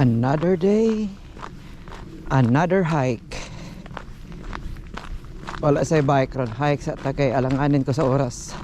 Another day, another hike. Wala say bike ron, hike sa takay, alanganin ko sa oras.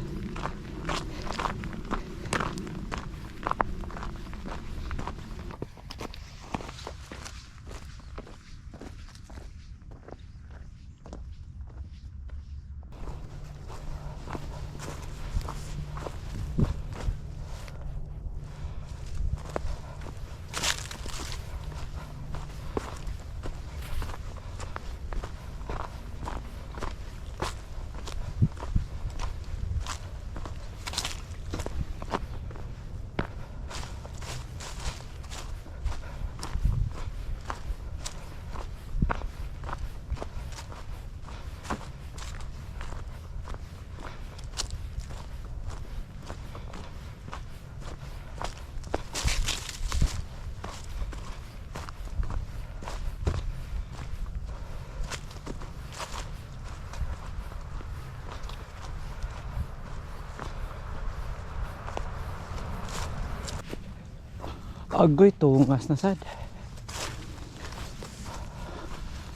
Agoy tungas na sad.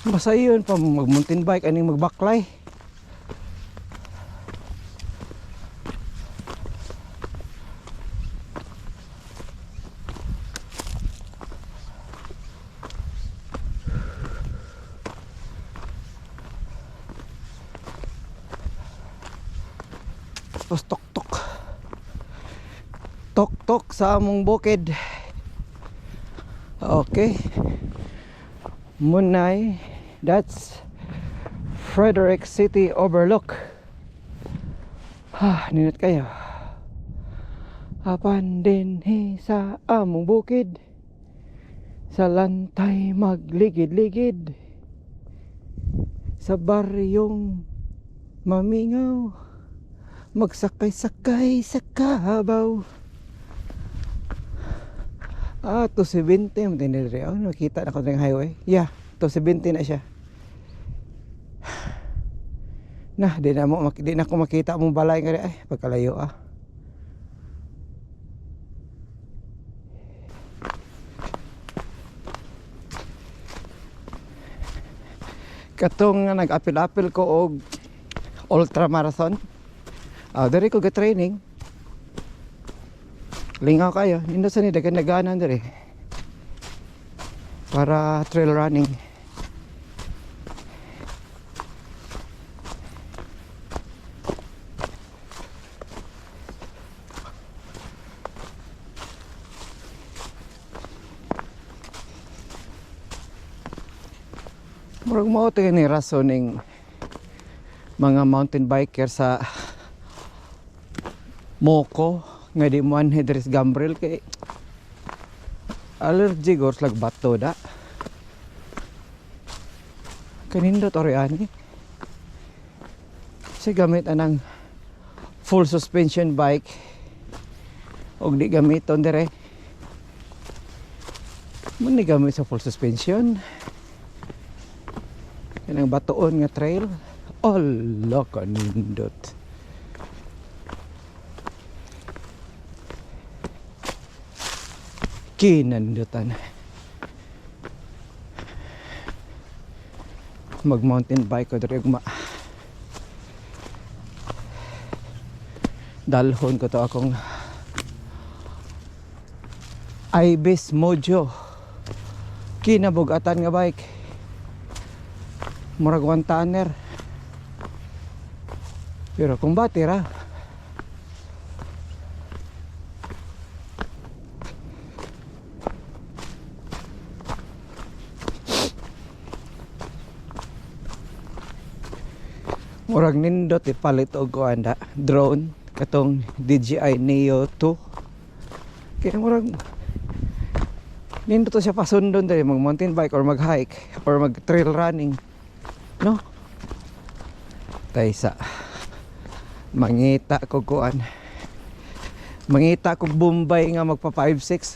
Basta yun pa mag mountain bike aning magbaklay. Tapos tok-tok. Tok-tok sa among bukid. Okay, Munay, that's Frederick City Overlook. Ninat kayo. Apan din sa among bukid, sa lantay magligid-ligid, sa baryong mamingaw, magsakay-sakay sa kabaw. 270 matinidiri. Nakita na ko ng highway. Yeah, 270 na siya. Di na ako makita mong balay nga rin. Ay, pagkalayo Katong nag-apil-apil ko og ultra marathon. Dari ko ga-training. Lingaw kayo, nindot sa ni dagan-daganan diri para trail running. Murag mao to ni rason ning mga mountain biker sa Moco nga di mo anhidres gambrel kay allergy gors lag bato da kanindot ori ani siya gamit anang full suspension bike og di gamiton dire mo ni gamit sa full suspension kanang batoon nga trail Allah kanindot. Kinandutan mag mountain bike ko diri ugma. Dalhon ko to akong Ibis Mojo kinabugatan nga bike, murag one tonner pero kung batira murag nindot ipalit og kuanda drone katong DJI Neo 2 kaya murag nindot to siya pasundon dali mag mountain bike or mag hike or mag trail running no taysa mangita ko kuan mangita ko Bombay nga magpa 5-6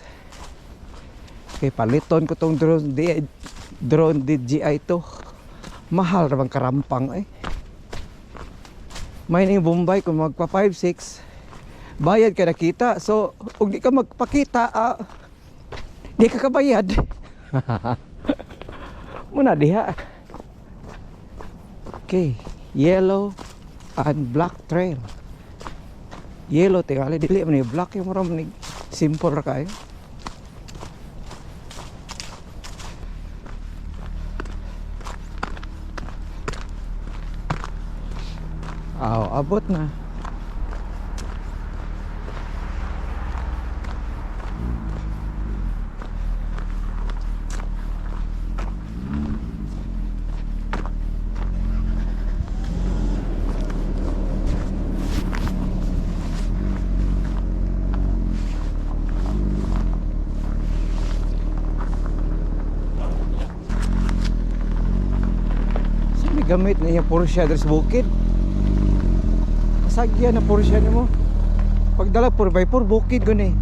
kay paliton ko tong drone DJI to mahal ra bang karampang may ning Bombay kung magpa 5-6 bayad ka nakita so kung di ka magpakita Di ka kabayad. Muna diha. Okay, yellow and black trail. Yellow tingali dili man ni black yung maram ni simple ra kayo. Abot na. Gamit na yung Porsche sa bukid. Sagya na Porsche mo. Pagdala 4x4 bukid gani.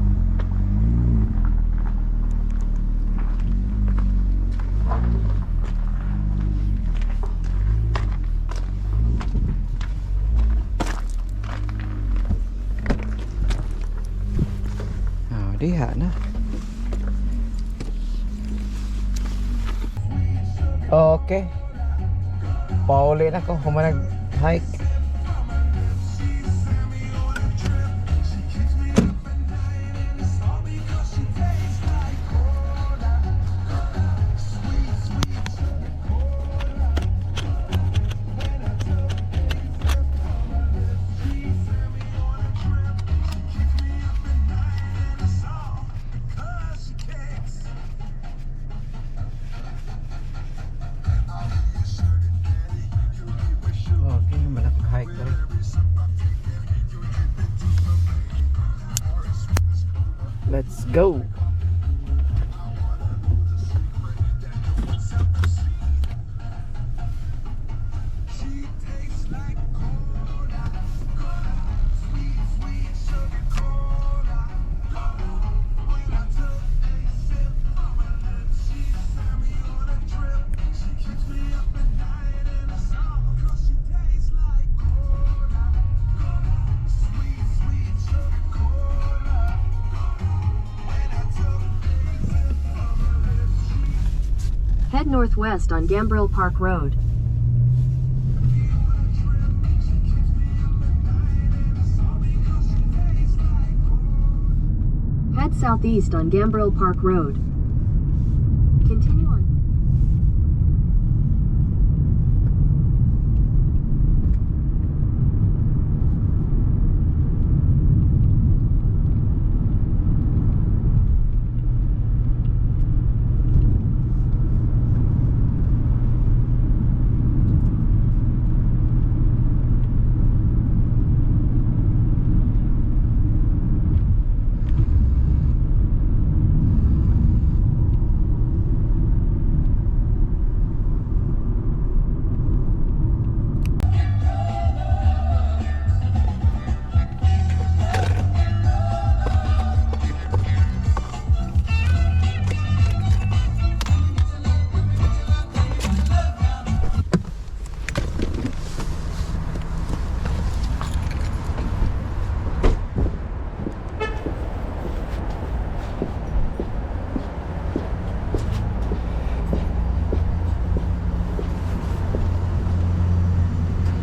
Diha na. Okay. Pauli na ko kung nag-hike. Let's go. Head northwest on Gambrill Park Road. Head southeast on Gambrill Park Road. Continue on.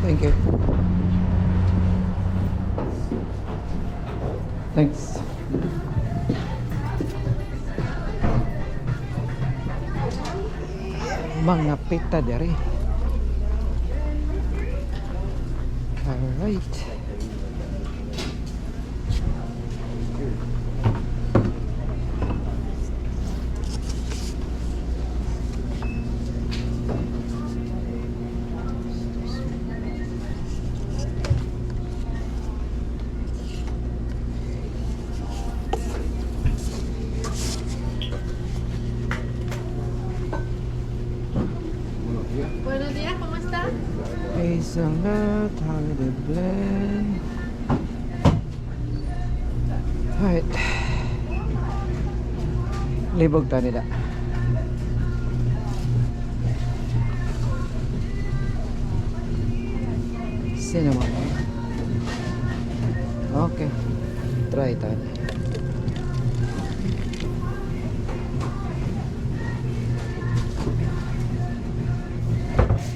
Thank you. Thanks. Mga pita dari. Alright. Buenos días, ¿cómo está? Hazelnut, holiday blend. Alright. Libog ta nila. Cinnamon. Okay. Try tayo.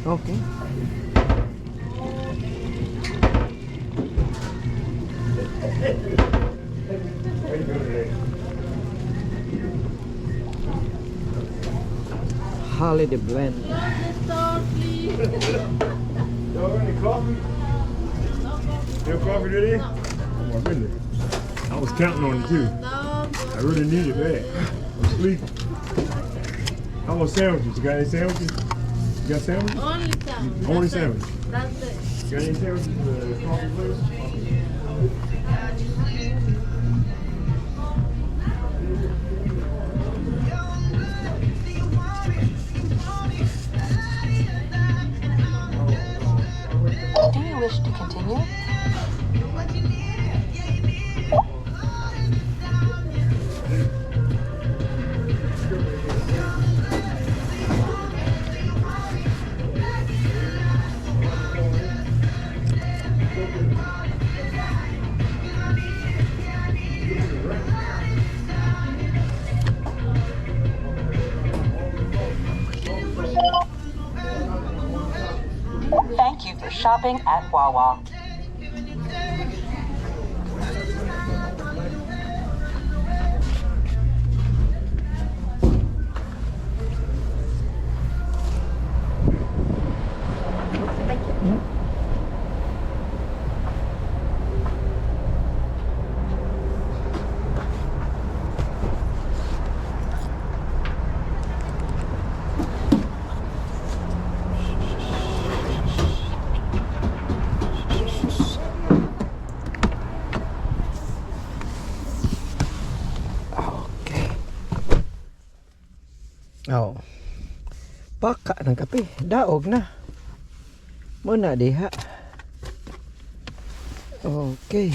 Okay. Holiday blend. Y'all any coffee? No coffee today? Oh my goodness. I was counting on it too. I really need it bad. I'm sleeping. How about sandwiches? You got any sandwiches? You got sandwiches? Only sandwich. Only That's it. sandwiches. That's it. You got any sandwiches for the coffee place? Do you wish to continue? Thank you for shopping at Wawa. Okay. Oh. Paka ng kape. Daog na. Muna diha. Okay.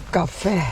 Kafe.